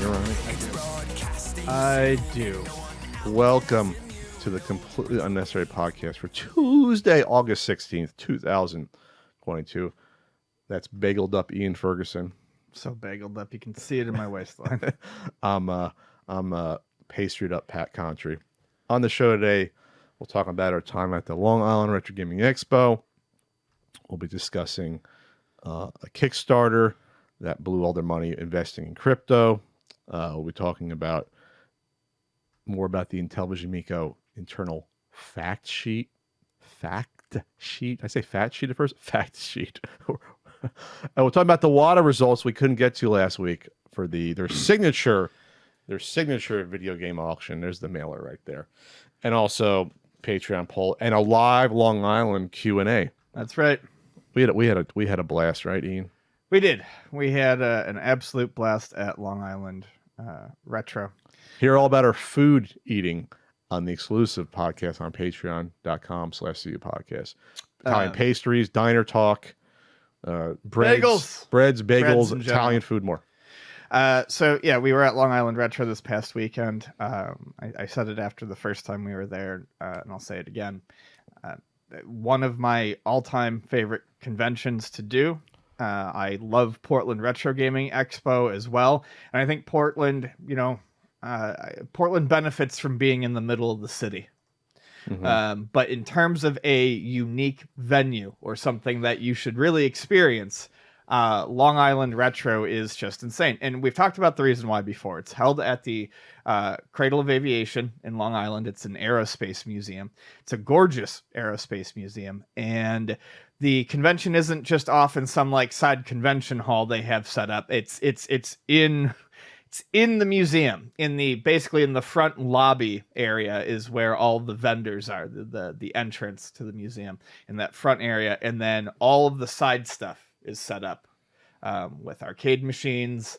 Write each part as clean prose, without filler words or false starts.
You're right. I do. Welcome to the Completely Unnecessary Podcast for Tuesday, August 16th, 2022. That's bageled up Ian Ferguson. So bageled up, you can see it in my waistline. I'm pastryed up Pat Contry. On the show today, we'll talk about our time at the Long Island Retro Gaming Expo. We'll be discussing a Kickstarter that blew all their money investing in crypto. We'll be talking about more about the Intellivision Miko internal fact sheet. Fact sheet? I say fat sheet at first? Fact sheet. And we'll talk about the WADA results we couldn't get to last week for their signature video game auction. There's the mailer right there. And also Patreon poll and a live Long Island Q&A. That's right. We had a blast, right, Ian? We did. We had an absolute blast at Long Island Retro. Hear all about our food eating on the exclusive podcast on patreon.com/CU podcast. Italian pastries, diner talk, breads, bagels, Italian food, more. So yeah, we were at Long Island Retro this past weekend. I said it after the first time we were there, and I'll say it again. One of my all-time favorite conventions to do. I love Portland Retro Gaming Expo as well. And I think Portland, Portland benefits from being in the middle of the city. Mm-hmm. But in terms of a unique venue or something that you should really experience, Long Island Retro is just insane. And we've talked about the reason why before. It's held at the Cradle of Aviation in Long Island. It's an aerospace museum. It's a gorgeous aerospace museum. And the convention isn't just off in some like side convention hall they have set up. It's in the museum, basically in the front lobby area is where all the vendors are, the entrance to the museum in that front area. And then all of the side stuff is set up with arcade machines,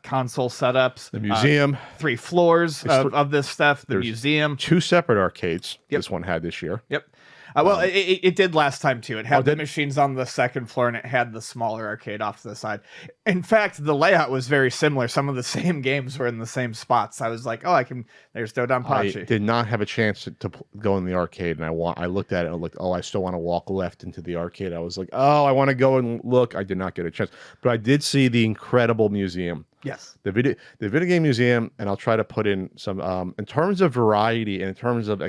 console setups. The museum. 3 floors of this stuff. The museum. 2 separate arcades. Yep. This one had this year. Yep. It did last time too. It had the machines on the second floor and it had the smaller arcade off to the side. In fact, the layout was very similar. Some of the same games were in the same spots. I was like, there's Dodonpachi. I did not have a chance to go in the arcade, and I looked at it and I still want to walk left into the arcade. I was like, I want to go and look. I did not get a chance, but I did see the incredible museum. Yes, the video game museum, and I'll try to put in some in terms of variety and in terms of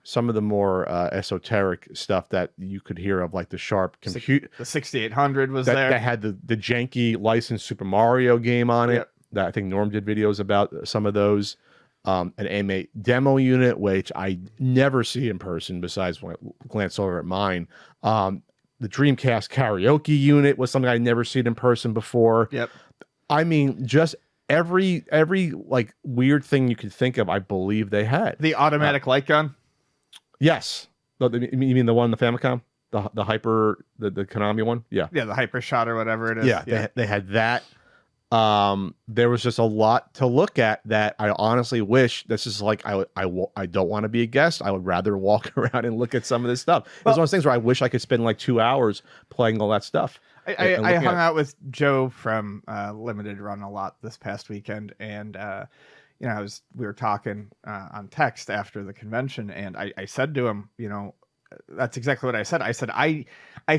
some of the more esoteric stuff that you could hear of, like the Sharp compute. The 6800 was there. That had the janky licensed Super Mario game on it. Yep. That I think Norm did videos about some of those. An AMA demo unit, which I never see in person besides when I glance over at mine. The Dreamcast karaoke unit was something I'd never seen in person before. Yep. I mean, just every like weird thing you could think of, I believe they had. The automatic light gun? Yes. You mean the one in the Famicom? The Hyper, the Konami one? Yeah. Yeah, the Hyper Shot or whatever it is. Yeah. They had that. There was just a lot to look at that I honestly wish. This is like, I don't want to be a guest. I would rather walk around and look at some of this stuff. It's one of those things where I wish I could spend like 2 hours playing all that stuff. I hung out with Joe from Limited Run a lot this past weekend, and we were talking on text after the convention, and I said to him, that's exactly what I said. I said, I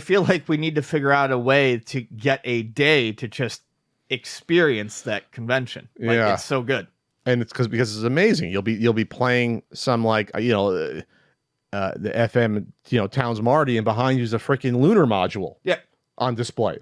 feel like we need to figure out a way to get a day to just experience that convention. Like, it's so good. And it's because it's amazing. You'll be playing some like, the FM, Towns Marty, and behind you is a freaking lunar module. Yeah. On display.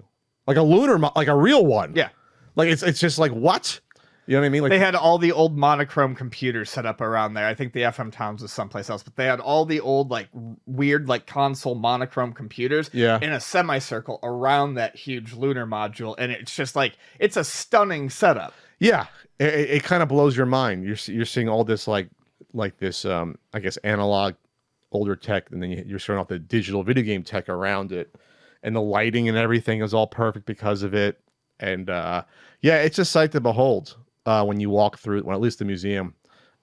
Like a like a real one. Yeah. Like it's just like, what? You know what I mean? Like, they had all the old monochrome computers set up around there. I think the FM Towns was someplace else, but they had all the old, like, weird, like, console monochrome computers in a semicircle around that huge lunar module, and it's just like, it's a stunning setup. Yeah, it kind of blows your mind. You're seeing all this like this I guess analog older tech, and then you're showing off the digital video game tech around it, and the lighting and everything is all perfect because of it. And it's a sight to behold. When you walk through, well, at least the museum,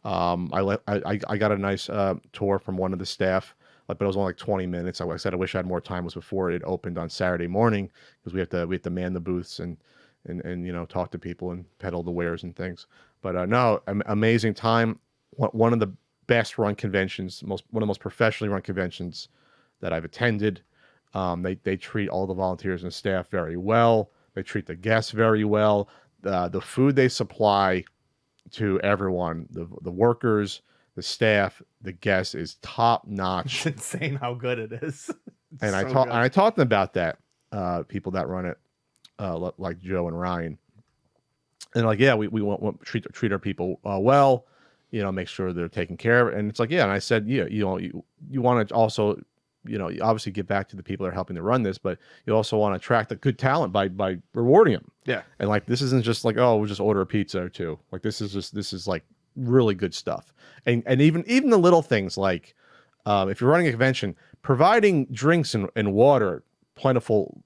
I got a nice tour from one of the staff, but it was only like 20 minutes. I said I wish I had more time. It was before it opened on Saturday morning because we have to man the booths and and talk to people and peddle the wares and things. But no, amazing time. One of the best run conventions, one of the most professionally run conventions that I've attended. They treat all the volunteers and staff very well. They treat the guests very well. The food they supply to everyone, the workers, the staff, the guests, is top notch. It's insane how good it is. And I taught them about that. People that run it, like Joe and Ryan, and like, yeah, we want treat our people well, make sure they're taken care of. And it's like, yeah, and I said, yeah, you want to also, you obviously give back to the people that are helping to run this, but you also want to attract a good talent by rewarding them. Yeah. And like, this isn't just like, oh, we'll just order a pizza or two. Like, this is like really good stuff. And even the little things like, if you're running a convention, providing drinks and water, plentiful,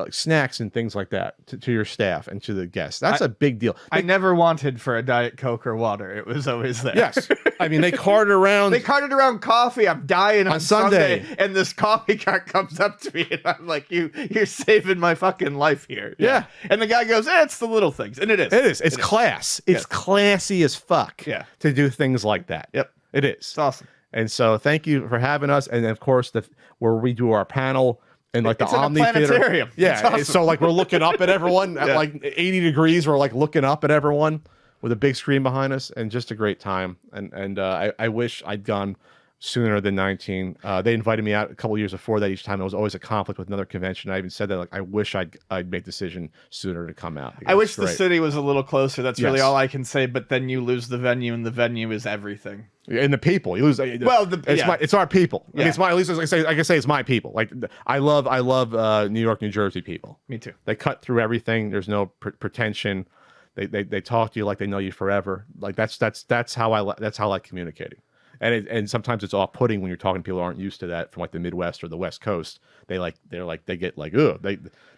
snacks and things like that to your staff and to the guests. That's a big deal. I never wanted for a Diet Coke or water. It was always there. Yes. I mean, they carted around. They carted around coffee. I'm dying on Sunday. And this coffee cart comes up to me and I'm like, you're saving my fucking life here. Yeah. And the guy goes, it's the little things. And it is. It is. It's class. It's classy as fuck. Yeah. To do things like that. Yep. It is. It's awesome. And so thank you for having us. And of course, where we do our panel, and like it's the Omni Theater. Yeah. Awesome. So like we're looking up at everyone at like 80 degrees. We're like looking up at everyone with a big screen behind us, and just a great time. And I wish I'd gone sooner than 19. They invited me out a couple years before that. Each time it was always a conflict with another convention. I even said that, like, I wish I'd make the decision sooner to come out. I wish the city was a little closer. That's really all I can say. But then you lose the venue, and the venue is everything. And the people, you lose. Well, it's our people. Yeah. I mean, it's my, at least I can say it's my people. Like, I love New York, New Jersey people. Me too. They cut through everything. There's no pretension. They talk to you like they know you forever. Like that's how I like communicating. And sometimes it's off-putting when you're talking to people who aren't used to that from like the Midwest or the West Coast. They get like, ugh,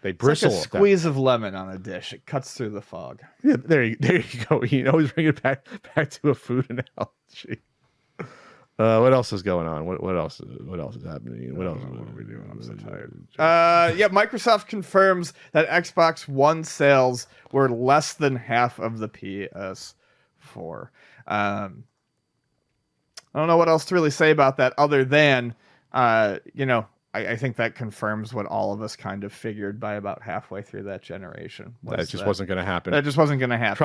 they bristle. It's like a squeeze of lemon on a dish. It cuts through the fog. Yeah, there you go. You always bring it back to a food analogy. What else is going on? What else is happening? What are we doing? I'm so tired. Yeah, Microsoft confirms that Xbox One sales were less than half of the PS4. I don't know what else to really say about that other than, I think that confirms what all of us kind of figured by about halfway through that generation. That just wasn't going to happen. That just wasn't going to happen.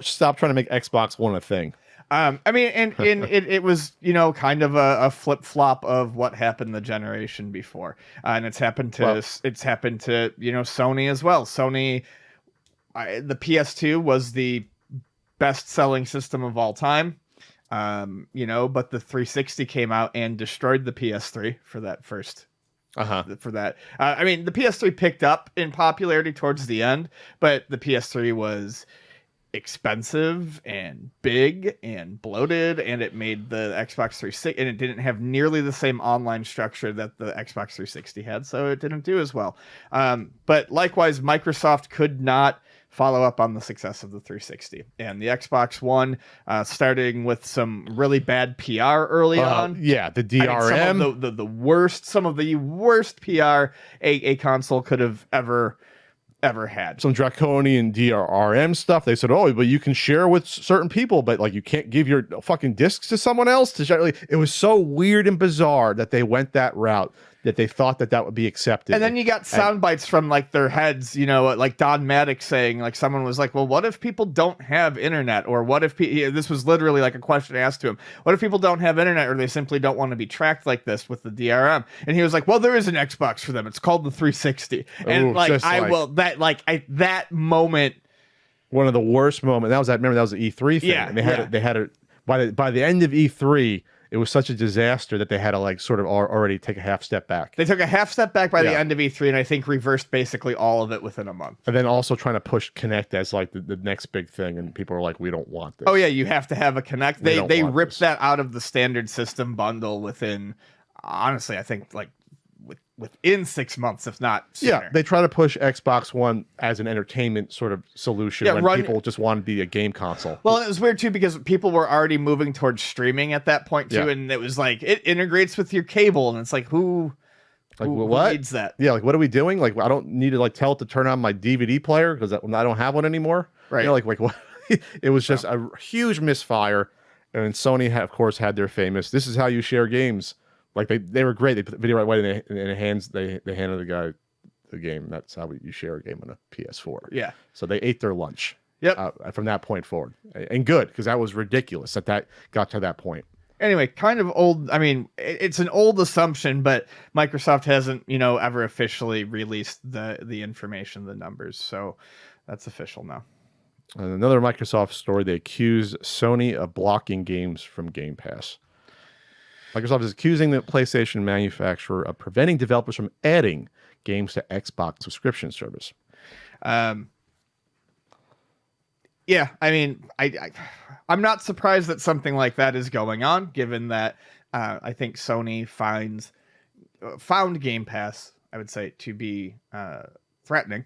Stop trying to make Xbox One a thing. I mean, and it was, kind of a flip flop of what happened the generation before, and it's happened to Sony as well. Sony, the PS2 was the best selling system of all time. But the 360 came out and destroyed the PS3 for that first. For that. I mean, the PS3 picked up in popularity towards the end, but the PS3 was expensive and big and bloated, and it made the Xbox 360, and it didn't have nearly the same online structure that the Xbox 360 had, so it didn't do as well. But likewise, Microsoft could not follow up on the success of the 360 and the Xbox One, starting with some really bad PR early on. Yeah, the DRM, some of the worst PR a console could have ever had. Some draconian DRM stuff. They said, oh, but you can share with certain people, but like you can't give your fucking discs to someone else to share. It was so weird and bizarre that they went that route, that they thought that would be accepted. And then you got sound bites from like their heads, like Don Maddox saying, like, someone was like, well, what if people don't have internet? Or what if this was literally like a question asked to him. What if people don't have internet, or they simply don't want to be tracked like this with the DRM? And he was like, well, there is an Xbox for them. It's called the 360. And that moment. One of the worst moments. Remember that was the E3 thing. Yeah. And they had by the end of E3, it was such a disaster that they had to like sort of already take a half step back. They took a half step back by the end of E3, and I think reversed basically all of it within a month. And then also trying to push Kinect as like the next big thing, and people are like, we don't want this. Oh yeah, you have to have a Kinect. They ripped that out of the standard system bundle within, honestly, I think like within 6 months, if not sooner. Yeah, they try to push Xbox One as an entertainment sort of solution when people just want to be a game console. Well, it was weird too because people were already moving towards streaming at that point too, and it was like it integrates with your cable, and it's like who Like, Who what? needs that? Yeah, like, what are we doing? Like, I don't need to like tell it to turn on my DVD player because I don't have one anymore. Right. You know, like what? It was just a huge misfire. And Sony, of course, had their famous, "This is how you share games." Like they were great. They put the video right away in the hands. They handed the guy the game. That's how you share a game on a PS4. Yeah. So they ate their lunch. Yep. From that point forward, and good, because that was ridiculous that got to that point. Anyway, kind of old. I mean, it's an old assumption, but Microsoft hasn't, ever officially released the information, the numbers. So that's official now. And another Microsoft story: they accuse Sony of blocking games from Game Pass. Microsoft is accusing the PlayStation manufacturer of preventing developers from adding games to Xbox subscription service. Yeah, I mean, I'm not surprised that something like that is going on, given that I think Sony found Game Pass, I would say, to be threatening.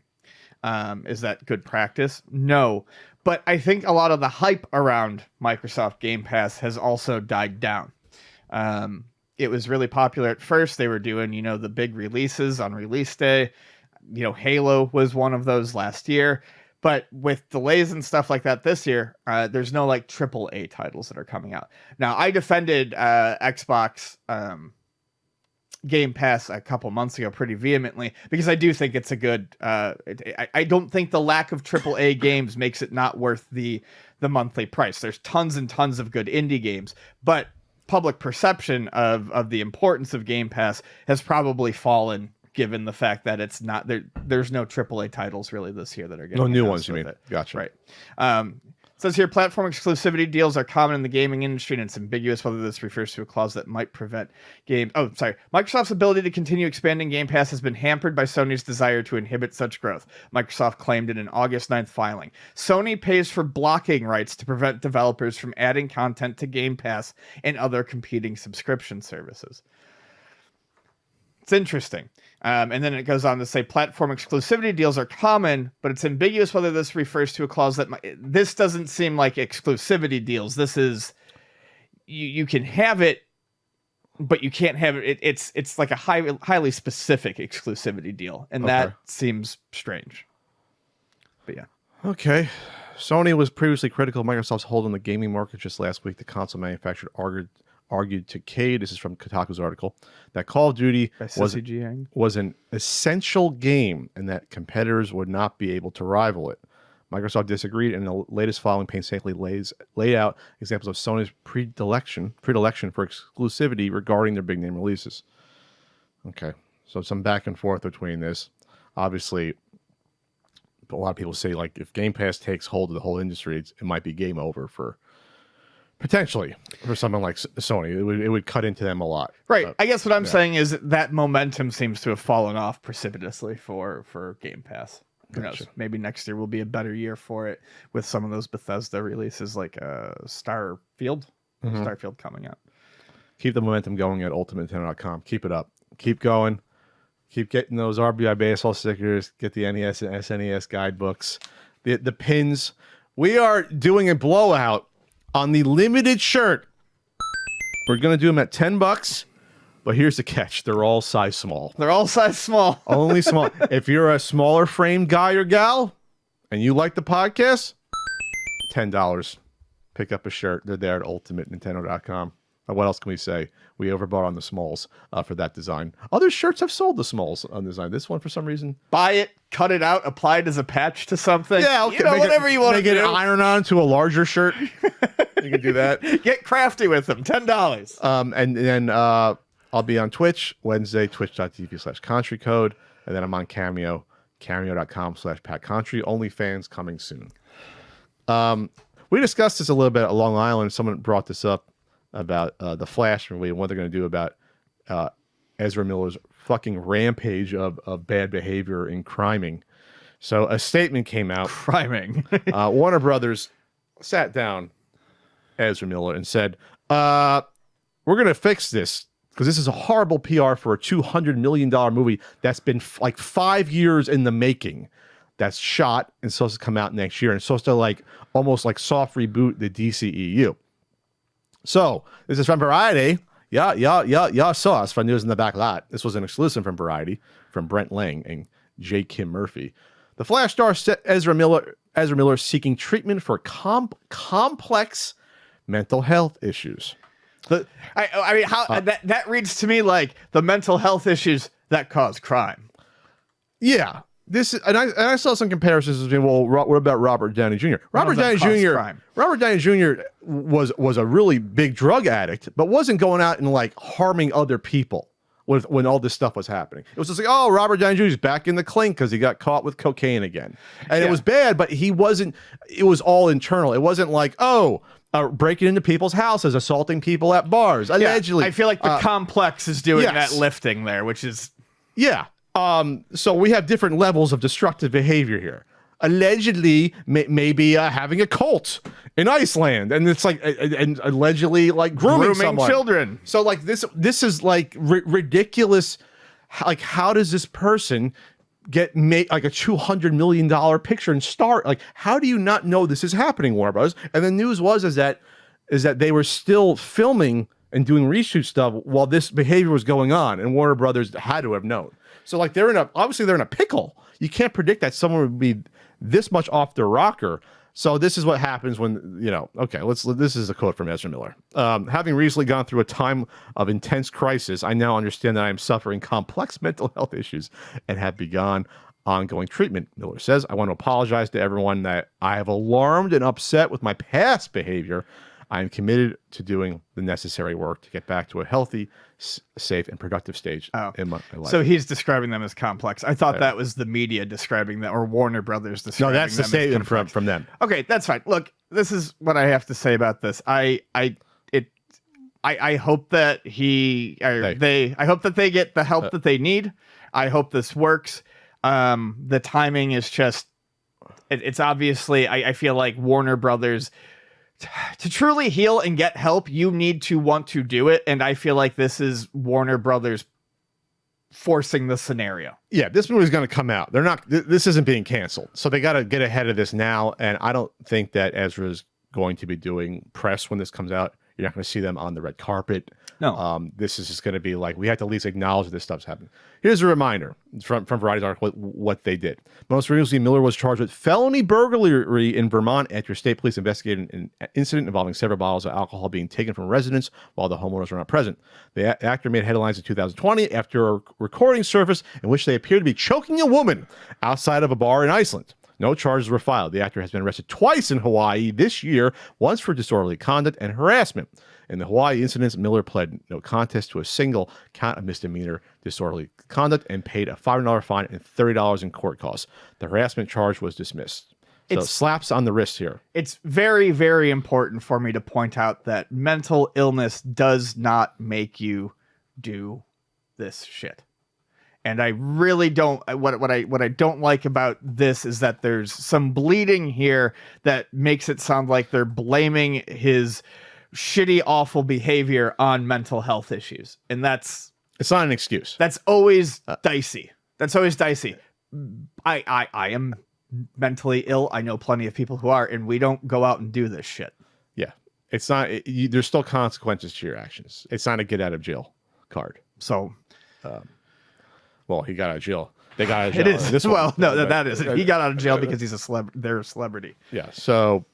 Is that good practice? No. But I think a lot of the hype around Microsoft Game Pass has also died down. It was really popular at first. They were doing, the big releases on release day. Halo was one of those last year. But with delays and stuff like that this year, there's no like AAA titles that are coming out. Now, I defended Xbox Game Pass a couple months ago pretty vehemently because I do think it's a good. I don't think the lack of AAA games makes it not worth the monthly price. There's tons and tons of good indie games, but public perception of the importance of Game Pass has probably fallen, given the fact that it's not there. There's no AAA titles really this year that are getting no new ones. You mean? It. Gotcha. Right. It says here, platform exclusivity deals are common in the gaming industry, and it's ambiguous whether this refers to a clause that might prevent Microsoft's ability to continue expanding Game Pass has been hampered by Sony's desire to inhibit such growth. Microsoft claimed in an August 9th filing. Sony pays for blocking rights to prevent developers from adding content to Game Pass and other competing subscription services. It's interesting. And then it goes on to say platform exclusivity deals are common, but it's ambiguous whether this refers to a clause that this doesn't seem like exclusivity deals. This is you can have it, but you can't have it. It's like a highly specific exclusivity deal, and that seems strange. But yeah. Okay. Sony was previously critical of Microsoft's hold on the gaming market. Just last week, the console manufacturer argued to Cade, this is from Kotaku's article, that Call of Duty was an essential game and that competitors would not be able to rival it. Microsoft disagreed, and the latest filing painstakingly laid out examples of Sony's predilection for exclusivity regarding their big name releases. Okay, so some back and forth between this. Obviously, a lot of people say, like, if Game Pass takes hold of the whole industry, it might be game over for potentially for someone like Sony. It would cut into them a lot. Right. I guess what I'm saying is that momentum seems to have fallen off precipitously for Game Pass. Who knows? Maybe next year will be a better year for it with some of those Bethesda releases like Starfield coming out. Keep the momentum going at ultimatenintendo.com. Keep it up. Keep going. Keep getting those RBI baseball stickers. Get the NES and SNES guidebooks. The pins. We are doing a blowout on the limited shirt. We're going to do them at $10, but here's the catch. They're all size small. They're all size small. Only small. If you're a smaller framed guy or gal and you like the podcast, $10. Pick up a shirt. They're there at ultimatenintendo.com. What else can we say? We overbought on the smalls for that design. Other shirts have sold the smalls on design. This one, for some reason, buy it, cut it out, apply it as a patch to something. Yeah, okay. Whatever you want to do. Make it iron on to a larger shirt. You can do that. Get crafty with them. $10. And then I'll be on Twitch Wednesday, twitch.tv/CountryCode, and then I'm on Cameo, cameo.com/PatCountry. OnlyFans coming soon. We discussed this a little bit at Long Island. Someone brought this up about the Flash movie and what they're going to do about Ezra Miller's fucking rampage of bad behavior and criming. So a statement came out. Criming. Warner Brothers sat down Ezra Miller and said, we're going to fix this because this is a horrible PR for a $200 million movie that's been like 5 years in the making. That's shot and supposed to come out next year and supposed to like almost like soft reboot the DCEU. So this is from Variety. Yeah, saw us from News in the Back Lot. This was an exclusive from Variety, from Brent Lang and J. Kim Murphy. The Flash star Ezra Miller seeking treatment for complex mental health issues. I mean, how that reads to me like the mental health issues that cause crime. Yeah, this is, and I saw some comparisons between, well, what about Robert Downey Jr.? Robert Downey Jr. was a really big drug addict, but wasn't going out and like harming other people when all this stuff was happening. It was just like, oh, Robert Downey Jr. is back in the clink because he got caught with cocaine again, and it was bad, but he wasn't. It was all internal. It wasn't like, oh, breaking into people's houses, assaulting people at bars, allegedly. I feel like the complex is doing that lifting there, which is so we have different levels of destructive behavior here. Allegedly, maybe having a cult in Iceland, and it's like, and allegedly like grooming someone. Children. So like this is like ridiculous. Like, how does this person get like a $200 million picture and start? Like, how do you not know this is happening, Warner Bros? And the news is that they were still filming and doing reshoot stuff while this behavior was going on, and Warner Brothers had to have known. So like they're in a pickle. You can't predict that someone would be this much off their rocker. So this is what happens when, this is a quote from Ezra Miller. Having recently gone through a time of intense crisis, I now understand that I am suffering complex mental health issues and have begun ongoing treatment. Miller says, I want to apologize to everyone that I have alarmed and upset with my past behavior. I am committed to doing the necessary work to get back to a healthy, safe, and productive stage in my life. So he's describing them as complex. I thought that was the media describing them, or Warner Brothers describing them. No, that's the statement from them. Okay, that's fine. Look, this is what I have to say about this. I hope that I hope that they get the help that they need. I hope this works. The timing is just, it's obviously, I feel like Warner Brothers, to truly heal and get help, you need to want to do it. And I feel like this is Warner Brothers forcing the scenario. Yeah, this movie's going to come out. This isn't being canceled. So they got to get ahead of this now. And I don't think that Ezra's going to be doing press when this comes out. You're not going to see them on the red carpet. No. This is just going to be like, we have to at least acknowledge that this stuff's happening. Here's a reminder from Variety's article what they did. Most recently, Miller was charged with felony burglary in Vermont after state police investigated an incident involving several bottles of alcohol being taken from residents while the homeowners were not present. The actor made headlines in 2020 after a recording surfaced in which they appeared to be choking a woman outside of a bar in Iceland. No charges were filed. The actor has been arrested twice in Hawaii this year, once for disorderly conduct and harassment. In the Hawaii incidents, Miller pled no contest to a single count of misdemeanor disorderly conduct and paid a $500 fine and $30 in court costs. The harassment charge was dismissed. So slaps on the wrist here. It's very, very important for me to point out that mental illness does not make you do this shit. And I really don't. What I don't like about this is that there's some bleeding here that makes it sound like they're blaming his shitty, awful behavior on mental health issues, and it's not an excuse. That's always dicey. That's always dicey. I am mentally ill. I know plenty of people who are, and we don't go out and do this shit. Yeah, it's not. There's still consequences to your actions. It's not a get out of jail card. So. Well, he got out of jail. They got out of jail. It is. Well, no, that isn't. He got out of jail because he's they're a celebrity. Yeah. So,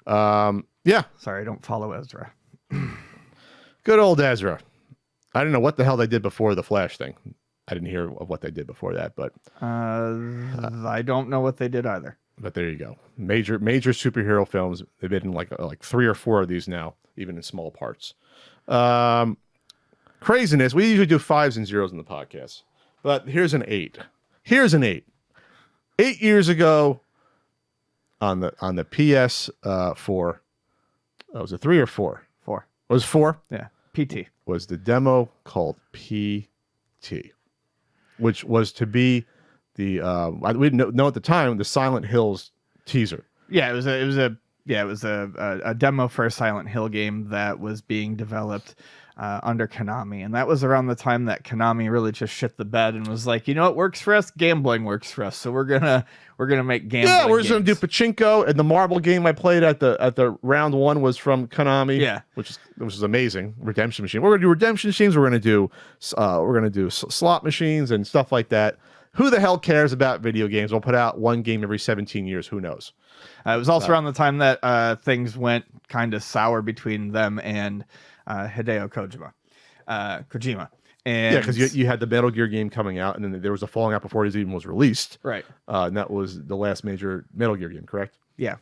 yeah. Sorry, I don't follow Ezra. Good old Ezra. I don't know what the hell they did before the Flash thing. I didn't hear of what they did before that, but I don't know what they did either. But there you go. Major superhero films. They've been in like 3 or 4 of these now, even in small parts. Craziness. We usually do 5s and 0s in the podcast. But here's an 8. 8 years ago on the PS4. Was it 3 or 4? 4. It was 4? Yeah. PT. Was the demo called PT, which was to be the we didn't know at the time the Silent Hills teaser. Yeah, it was a Yeah, it was a demo for a Silent Hill game that was being developed under Konami, and that was around the time that Konami really just shit the bed and was like, you know what works for us? Gambling works for us, so we're gonna make gambling. Yeah, we're just gonna do games. pachinko, and the marble game I played at the round one was from Konami. Yeah, which is amazing. Redemption machine. We're gonna do redemption machines. We're gonna do slot machines and stuff like that. Who the hell cares about video games? We'll put out one game every 17 years. Who knows? It was also around the time that things went kind of sour between them and Hideo Kojima. And Yeah, because you had the Metal Gear game coming out, and then there was a falling out before it even was released. Right. And that was the last major Metal Gear game, correct? Yeah.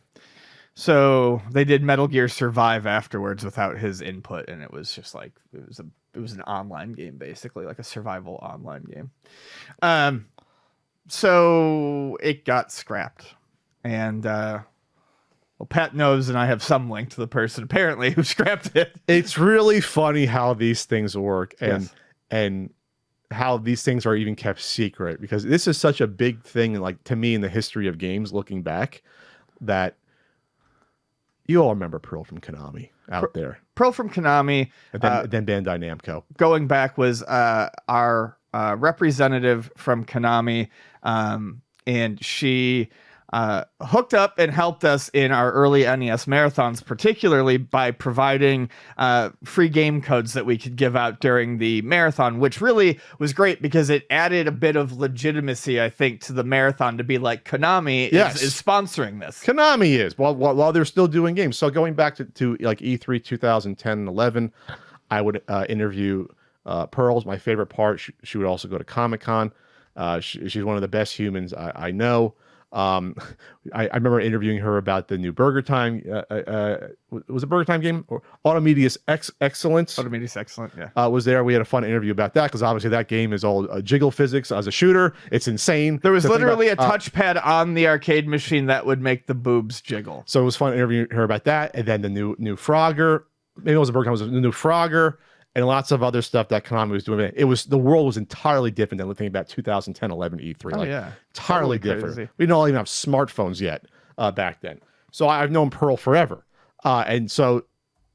So they did Metal Gear Survive afterwards without his input, and it was just like it was an online game, basically like a survival online game. So it got scrapped, and well, Pat knows, and I have some link to the person apparently who scrapped it. It's really funny how these things work, and Yes. and how these things are even kept secret, because this is such a big thing, like to me, in the history of games, looking back, that you all remember Pearl from Konami out there, Pearl from Konami, and then Bandai Namco. going back, was our representative from Konami, and she hooked up and helped us in our early NES marathons, particularly by providing free game codes that we could give out during the marathon, which really was great because it added a bit of legitimacy, I think, to the marathon, to be like, Konami is sponsoring this. Konami is, while they're still doing games. So going back to like E3 2010 and 11, I would interview Pearl's my favorite part. She would also go to Comic-Con. She's one of the best humans I know. I remember interviewing her about the new Burger Time. Was it Burger Time game or Automedius Excellence? Automedius Excellent, yeah. Was there. We had a fun interview about that, because obviously that game is all jiggle physics as a shooter. It's insane. There was literally a touchpad on the arcade machine that would make the boobs jiggle. So it was fun interviewing her about that, and then the new Frogger. Maybe it was a Burger Time. It was the new Frogger. And lots of other stuff that Konami was doing. The world was entirely different than looking about 2010, 11 E3. Oh, yeah. Entirely Totally different. crazy. We didn't even have smartphones yet back then. So I've known Pearl forever. And so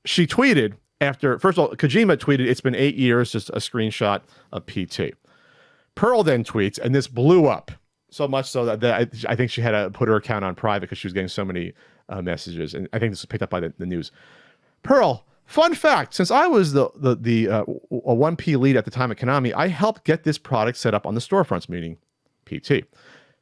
she tweeted after, first of all, Kojima tweeted, it's been 8 years, just a screenshot of PT. Pearl then tweets, and this blew up so much so that I think she had to put her account on private because she was getting so many messages. And I think this was picked up by the news. Pearl, fun fact, since I was a 1P lead at the time at Konami, I helped get this product set up on the storefronts, meaning PT.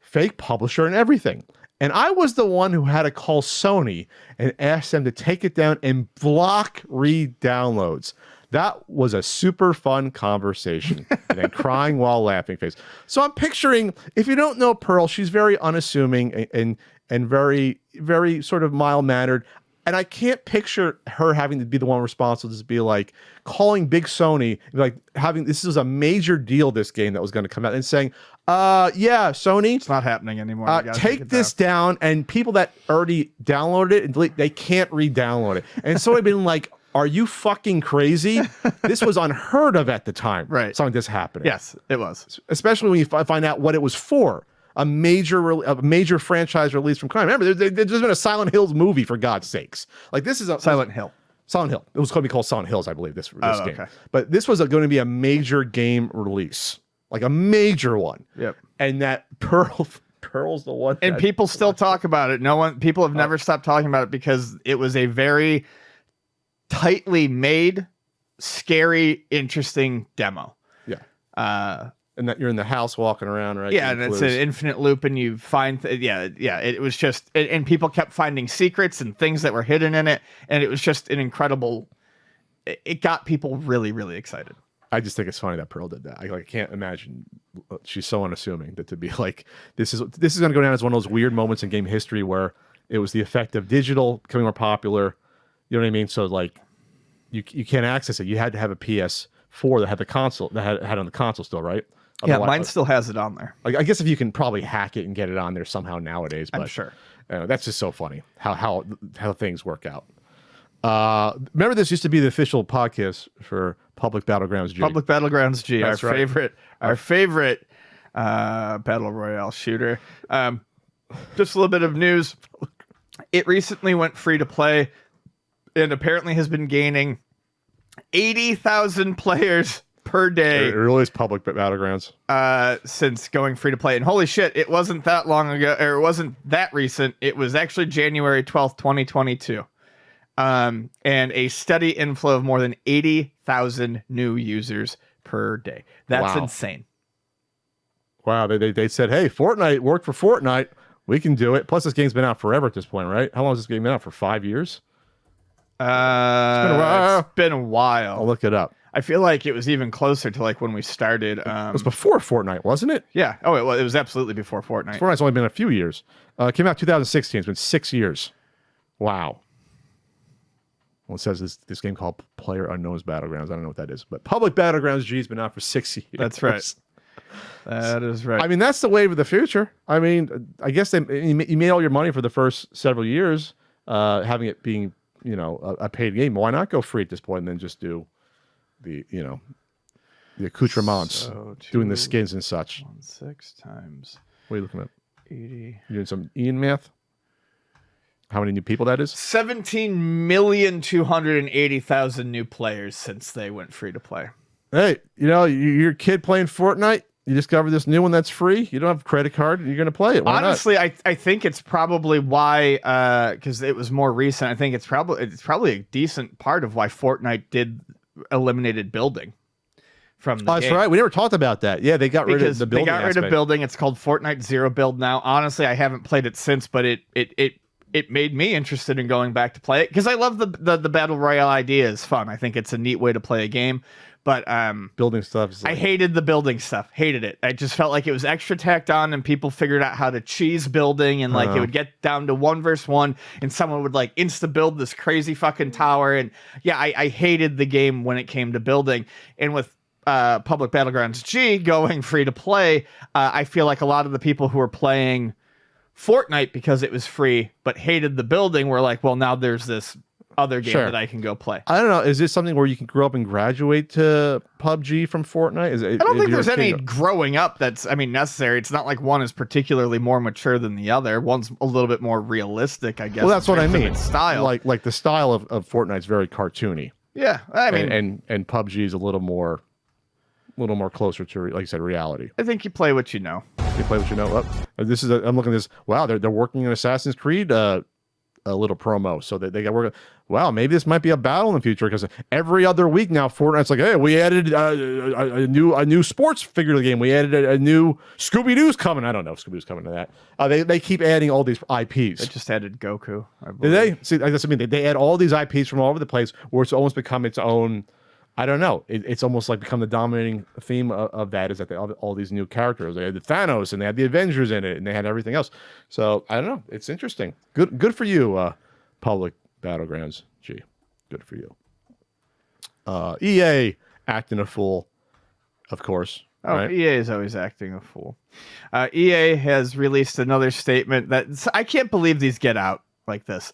Fake publisher and everything. And I was the one who had to call Sony and ask them to take it down and block re-downloads. That was a super fun conversation. And then crying while laughing face. So I'm picturing, if you don't know Pearl, she's very unassuming and very, very sort of mild-mannered. And I can't picture her having to be the one responsible to be like calling big Sony, like this was a major deal, this game that was going to come out, and saying, yeah, Sony, It's not happening anymore. take this down. And people that already downloaded it and delete, they can't re-download it. And so I've been like, are you fucking crazy? This was unheard of at the time. Right. Something this happening. Yes, it was. Especially when you find out what it was for. A major franchise release from Konami. Remember, there's been a Silent Hills movie, for God's sakes. Like, this is a Silent Hill. Silent Hill. It was going to be called Silent Hills, I believe. This game. Okay. But this was going to be a major game release, like a major one. Yep. And that Pearl's the one. And people still talk about it. People have never stopped talking about it because it was a very tightly made, scary, interesting demo. Yeah. And that you're in the house walking around, right? Yeah, and it's an infinite loop, and you find, it was just, and people kept finding secrets and things that were hidden in it, and it was just an incredible, it got people really, really excited. I just think it's funny that Pearl did that. I can't imagine. She's so unassuming that to be like, this is going to go down as one of those weird moments in game history where it was the effect of digital becoming more popular. You know what I mean? So like, you can't access it. You had to have a PS4 that had the console, that had on the console still, right? Yeah, mine still has it on there. I guess if you can probably hack it and get it on there somehow nowadays, but I'm sure. That's just so funny how things work out. Remember, this used to be the official podcast for Public Battlegrounds G. Public Battlegrounds G, That's our right. favorite battle royale shooter. Just a little bit of news. It recently went free to play and apparently has been gaining 80,000 players per day. It really is public battlegrounds. Since going free to play. And holy shit, it wasn't that long ago, or it wasn't that recent. It was actually January 12th, 2022. And a steady inflow of more than 80,000 new users per day. That's insane. Wow, they said, hey, Fortnite worked for Fortnite. We can do it. Plus, this game's been out forever at this point, right? How long has this game been out? For 5 years? It's been a while. It's been a while. I'll look it up. I feel like it was even closer to like when we started. It was before Fortnite, wasn't it? Yeah. Oh, it was absolutely before Fortnite. Fortnite's only been a few years. It came out 2016. It's been 6 years. Wow. Well, it says this game called Player Unknown's Battlegrounds. I don't know what that is. But Public Battlegrounds G has been out for 6 years. That's right. That is right. I mean, that's the wave of the future. I mean, I guess you made all your money for the first several years, having it being, a paid game. Why not go free at this point and then just do the accoutrements, doing the skins and such? 6 times. What are you looking at? 80. You doing some Ian math? How many new people that is? 17,280,000 new players since they went free to play. Hey, your kid playing Fortnite, you discover this new one that's free. You don't have a credit card, and you're going to play it. Why Honestly, not? I think it's probably why, because it was more recent. I think it's probably a decent part of why Fortnite eliminated building from the game. That's right. We never talked about that. Yeah, they got rid of the building. They got rid of building. It's called Fortnite Zero Build now. Honestly, I haven't played it since, but it made me interested in going back to play it because I love the battle royale idea. Is fun. I think it's a neat way to play a game. But building stuff is I hated the building stuff. Hated it. I just felt like it was extra tacked on, and people figured out how to cheese building, and like it would get down to 1 versus 1, and someone would like insta build this crazy fucking tower. And yeah, I hated the game when it came to building. And with Public Battlegrounds G going free to play, I feel like a lot of the people who were playing Fortnite because it was free but hated the building were like, well, now there's this other game that I can go play. I don't know. Is this something where you can grow up and graduate to PUBG from Fortnite? I don't think there's any growing up that's, necessary. It's not like one is particularly more mature than the other. One's a little bit more realistic, I guess. Well, that's what I mean. Style. Like the style of Fortnite's very cartoony. Yeah. And PUBG is a little more closer to, like you said, reality. I think you play what you know. You play what you know. I'm looking at this. Wow, they're working on Assassin's Creed a little promo, so that they got working. Wow, maybe this might be a battle in the future because every other week now, Fortnite's like, hey, we added a new sports figure to the game. We added a new Scooby Doo's coming. I don't know if Scooby Doo's coming to that. They keep adding all these IPs. They just added Goku. Did they? See, that's what I mean. They add all these IPs from all over the place, where it's almost become its own. I don't know. It's almost like become the dominating theme of that is that they have all these new characters. They had the Thanos and they had the Avengers in it and they had everything else. So I don't know. It's interesting. Good for you, Public Battlegrounds G. Good for you. EA acting a fool, of course. Oh, right? EA is always acting a fool. EA has released another statement that I can't believe these get out like this.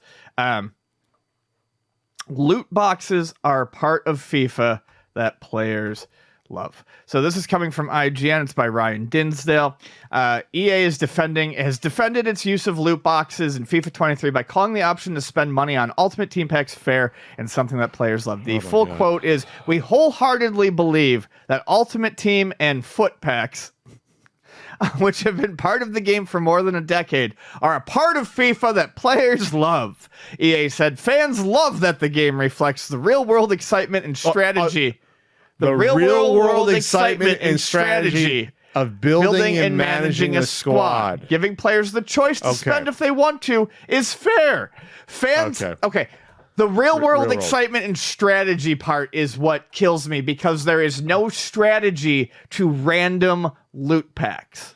Loot boxes are part of FIFA that players love. So this is coming from IGN. It's by Ryan Dinsdale. EA has defended its use of loot boxes in FIFA 23 by calling the option to spend money on Ultimate Team Packs fair and something that players love. The full quote is, "We wholeheartedly believe that Ultimate Team and Foot Packs, which have been part of the game for more than a decade, are a part of FIFA that players love." EA said, "Fans love that the game reflects the real-world excitement and strategy. The real-world excitement and strategy of building and managing a squad. Giving players the choice to spend if they want to is fair. Fans..." Okay. The real-world excitement and strategy part is what kills me because there is no strategy to random loot packs.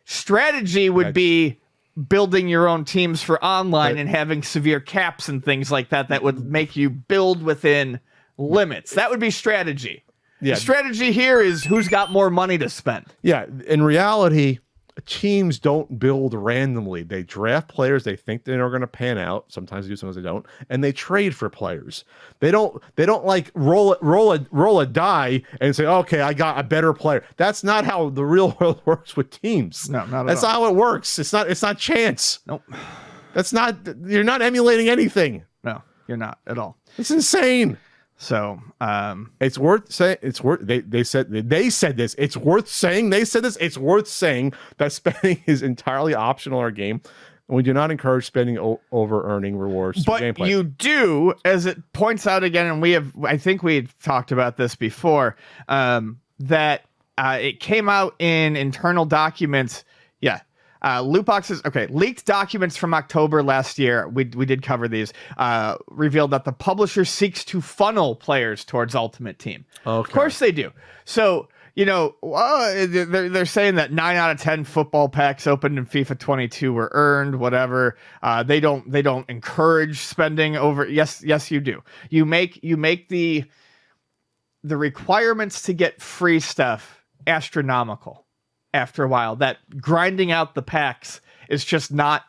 Strategy would be building your own teams for online and having severe caps and things like that would make you build within limits. That would be strategy. Yeah. The strategy here is who's got more money to spend. Yeah, in reality, teams don't build randomly. They draft players they think they're going to pan out. Sometimes they do, sometimes they don't, and they trade for players. They don't like roll a die and say, "Okay, I got a better player." That's not how the real world works with teams. No, not at all. That's not how it works. It's not chance. Nope. That's not. You're not emulating anything. No, you're not at all. It's insane. So it's worth saying. It's worth. They said this. It's worth saying. They said this. It's worth saying that spending is entirely optional in our game. We do not encourage spending over earning rewards. But gameplay. You do, as it points out again, and I think we talked about this before, that it came out in internal documents. Yeah. Loot boxes, okay, leaked documents from October last year, we did cover these, revealed that the publisher seeks to funnel players towards Ultimate Team. Okay. Of course they do. So, they're saying that 9 out of 10 football packs opened in FIFA 22 were earned, whatever. They don't encourage spending over. Yes, you do. You make the requirements to get free stuff astronomical after a while. That grinding out the packs is just not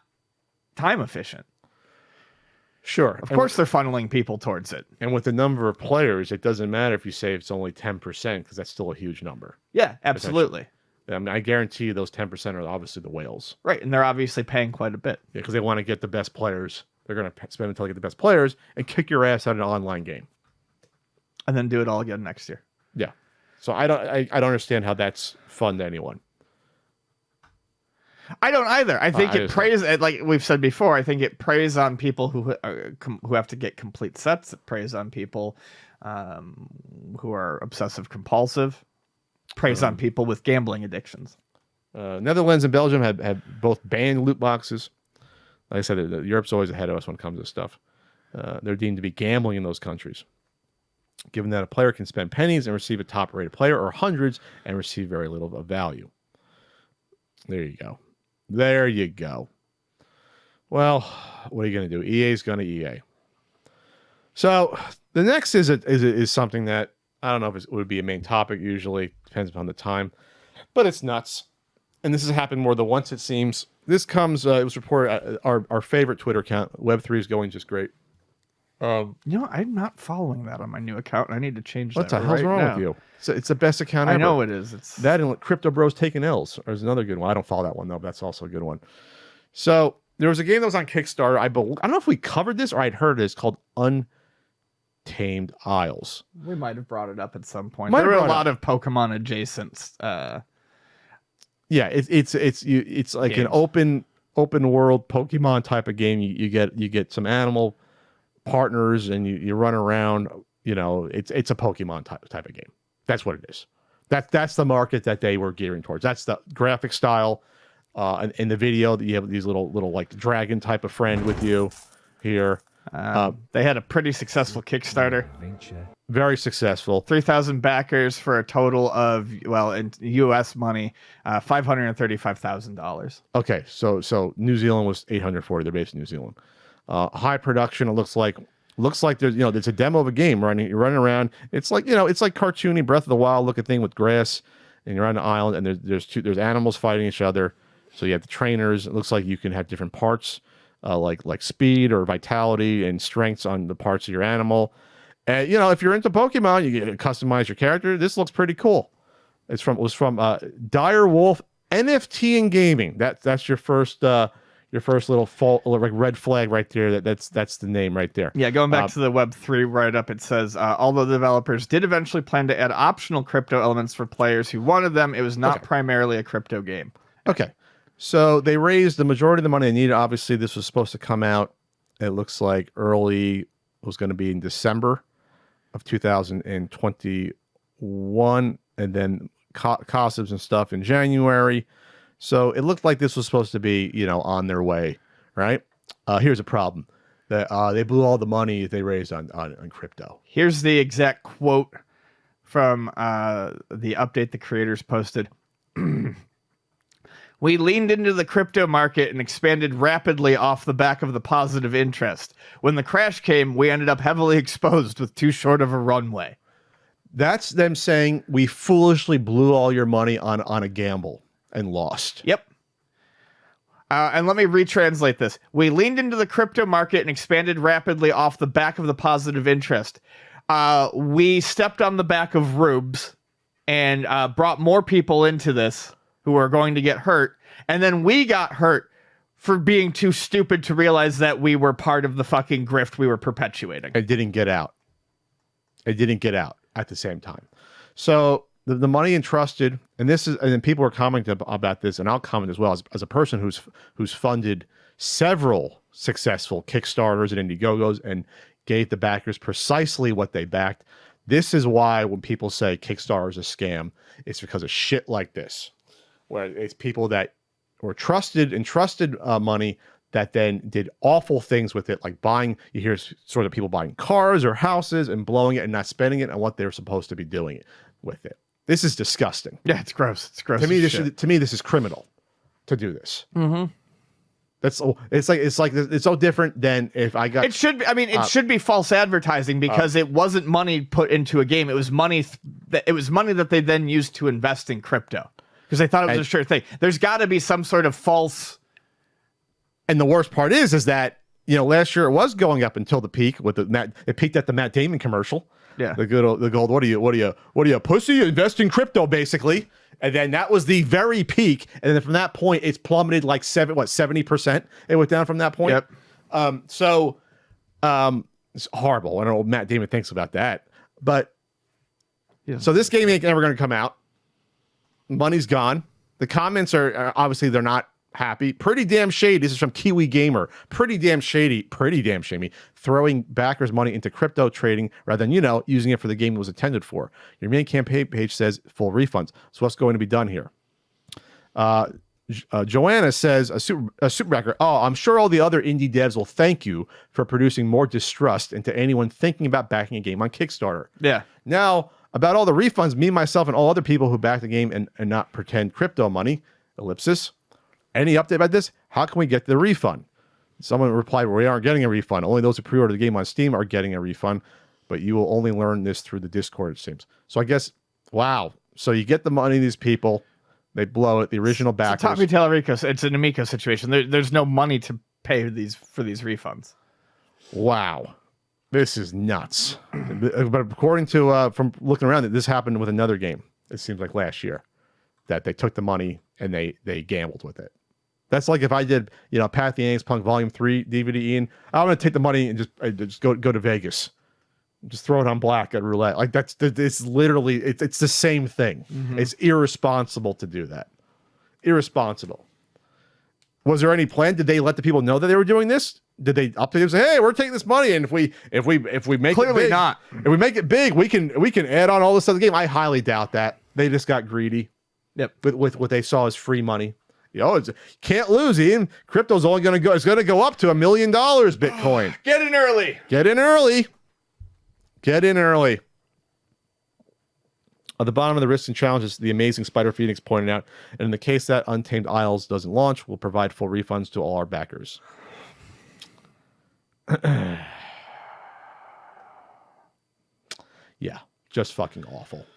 time efficient. Sure. Of course they're funneling people towards it. And with the number of players, it doesn't matter if you say it's only 10% because that's still a huge number. Yeah, absolutely. I mean, I guarantee you those 10% are obviously the whales. Right, and they're obviously paying quite a bit. Yeah, because they want to get the best players. They're going to spend until they get the best players and kick your ass out of an online game. And then do it all again next year. Yeah. So I don't understand how that's fun to anyone. I don't either. I think it preys, like we've said before, I think it preys on people who have to get complete sets. It preys on people who are obsessive compulsive. Preys on people with gambling addictions. Netherlands and Belgium have both banned loot boxes. Like I said, Europe's always ahead of us when it comes to stuff. They're deemed to be gambling in those countries. Given that a player can spend pennies and receive a top-rated player, or hundreds and receive very little of value. There you go. There you go. Well, what are you going to do? EA's going to EA. So the next is something that I don't know if it would be a main topic. Usually depends upon the time, but it's nuts. And this has happened more than once, it seems. This comes. It was reported. Our favorite Twitter account, Web3, is going just great. I'm not following that on my new account. I need to change that. What the hell's wrong with you? It's the best account ever. I know it is. It's that and Crypto Bros Taking L's. There's another good one. I don't follow that one though, but that's also a good one. So there was a game that was on Kickstarter. I don't know if we covered this or I'd heard it. It's called Untamed Isles. We might have brought it up at some point. There were a lot of Pokemon adjacent. Yeah, it's like games. An open world Pokemon type of game. You get some animal partners and you run around. It's a Pokemon type of game. That's what it is. That's the market that they were gearing towards. That's the graphic style. And in the video, that you have these little like dragon type of friend with you here. They had a pretty successful Kickstarter. Very successful. 3,000 backers for a total of, in U.S. money, $535,000. Okay, so New Zealand was 840. They're based in New Zealand. High production. It looks like there's there's a demo of a game running. You're running around. It's like it's like cartoony Breath of the Wild looking thing with grass, and you're on an island, and there's animals fighting each other. So you have the trainers. It looks like you can have different parts, like speed or vitality and strengths on the parts of your animal. And if you're into Pokemon, you get to customize your character. This looks pretty cool. It was from Dire Wolf NFT and Gaming. That's your first little red flag right there. That's the name right there. Yeah, going back to the Web3 write-up, it says, although the developers did eventually plan to add optional crypto elements for players who wanted them, it was not primarily a crypto game. Okay. So they raised the majority of the money they needed. Obviously, this was supposed to come out, it looks like it was going to be in December of 2021, and then costumes and stuff in January. So it looked like this was supposed to be, on their way, right? Here's a problem. They blew all the money they raised on crypto. Here's the exact quote from the update the creators posted. We leaned into the crypto market and expanded rapidly off the back of the positive interest. When the crash came, we ended up heavily exposed with too short of a runway. That's them saying we foolishly blew all your money on a gamble and lost. Yep. And let me retranslate this. We leaned into the crypto market and expanded rapidly off the back of the positive interest. We stepped on the back of rubes and brought more people into this who are going to get hurt. And then we got hurt for being too stupid to realize that we were part of the fucking grift we were perpetuating. It didn't get out. It didn't get out at the same time. So the money entrusted, and then people are commenting about this, and I'll comment as well as a person who's funded several successful Kickstarters and Indiegogos and gave the backers precisely what they backed. This is why when people say Kickstarter is a scam, it's because of shit like this, where it's people that were entrusted money that then did awful things with it, like buying. You hear sort of people buying cars or houses and blowing it and not spending it on what they're supposed to be doing with it. This is disgusting. Yeah, it's gross. It's gross. To me, this is criminal to do this. Mm-hmm. It's so different than if I got. It should be. I mean, it should be false advertising because it wasn't money put into a game. It was money. It was money that they then used to invest in crypto because they thought it was a sure thing. There's got to be some sort of false. And the worst part is that last year it was going up until the peak with it peaked at the Matt Damon commercial. Yeah, the gold. What are you pussy? You invest in crypto basically. And then that was the very peak. And then from that point, it's plummeted like 70%. It went down from that point. Yep. It's horrible. I don't know what Matt Damon thinks about that. But so this game ain't ever going to come out. Money's gone. The comments are obviously they're not happy. Pretty damn shady. This is from Kiwi Gamer. Pretty damn shady. Throwing backers' money into crypto trading rather than, using it for the game it was intended for. Your main campaign page says full refunds. So what's going to be done here? Joanna says, a super backer, I'm sure all the other indie devs will thank you for producing more distrust into anyone thinking about backing a game on Kickstarter. Yeah. Now, about all the refunds, me, myself, and all other people who back the game and not pretend crypto money, ellipsis. Any update about this? How can we get the refund? Someone replied, we aren't getting a refund. Only those who pre-order the game on Steam are getting a refund, but you will only learn this through the Discord, it seems. So I guess, wow. So you get the money of these people, they blow it, the original backers. It's a top retailer it's an Amico situation. There's no money to pay for these refunds. Wow. This is nuts. But according to, from looking around, this happened with another game, it seems like last year, that they took the money and they gambled with it. That's like if I did, Path the Angus Punk Volume 3 DVD, Ian, I'm going to take the money and just go to Vegas. Just throw it on black at roulette. Like it's literally, it's the same thing. Mm-hmm. It's irresponsible to do that. Irresponsible. Was there any plan? Did they let the people know that they were doing this? Did they up to them say, "Hey, we're taking this money, and if we make clearly it big, not. If we make it big, we can add on all this other game." I highly doubt that. They just got greedy. Yep. With what they saw as free money. Can't lose, Ian. Crypto's only going to go. It's going to go up to $1 million. Bitcoin. Get in early. Get in early. Get in early. At the bottom of the risks and challenges, the amazing Spider Phoenix pointed out, and in the case that Untamed Isles doesn't launch, we'll provide full refunds to all our backers. Yeah, just fucking awful.